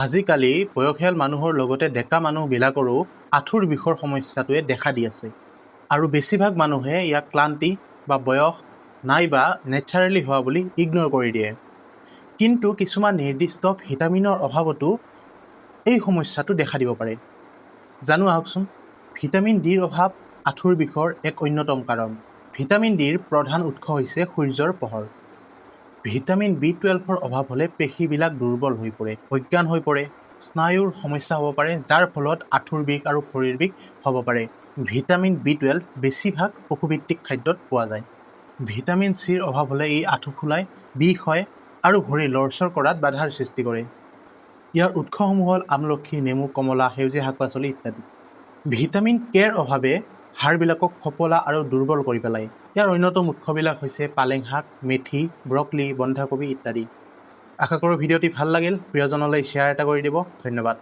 আজিকালি বয়সীয়াল মানুহৰ লগতে ডেকা মানুহবিলাকৰো আঁঠুৰ বিষৰ সমস্যাটোৱে দেখা দি আছে আৰু বেছিভাগ মানুহে ইয়াক ক্লান্তি বা বয়স নাইবা নেচাৰেলি হোৱা বুলি ইগন'ৰ কৰি দিয়ে। কিন্তু কিছুমান নিৰ্দিষ্ট ভিটামিনৰ অভাৱতো এই সমস্যাটো দেখা দিব পাৰে। জানো আহকচোন। ভিটামিন ডিৰ অভাৱ আঁঠুৰ বিষৰ এক অন্যতম কাৰণ। ভিটামিন ডিৰ প্ৰধান উৎস হৈছে সূৰ্যৰ পোহৰ। ভিটামিন B12ৰ অভাৱ হ'লে পেশীবিলাক দুৰ্বল হৈ পৰে, অজ্ঞান হৈ পৰে, স্নায়ুৰ সমস্যা হ'ব পাৰে, যাৰ ফলত আঁঠুৰ বিষ আৰু ভৰিৰ বিষ হ'ব পাৰে। ভিটামিন B12 বেছিভাগ পশুভিত্তিক খাদ্যত পোৱা যায়। ভিটামিন চিৰ অভাৱ হ'লে ই আঁঠু ফুলাই, বিষ হয় আৰু ভৰি লৰচৰ কৰাত বাধাৰ সৃষ্টি কৰে। ইয়াৰ উৎসসমূহ হ'ল আমলখি, নেমু, কমলা, সেউজীয়া শাক-পাচলি ইত্যাদি। ভিটামিন কেৰ অভাৱে হাড়বিলাকক ফপলা আৰু দুৰ্বল কৰি পেলায়। ইয়াৰ অন্যতম উৎসবিলাক হৈছে পালেং শাক, মেথি, ব্ৰকলি, বন্ধাকবি ইত্যাদি। আশা কৰোঁ ভিডিঅ'টি ভাল লাগিল। প্ৰিয়জনলৈ শ্বেয়াৰ এটা কৰি দিব। ধন্যবাদ।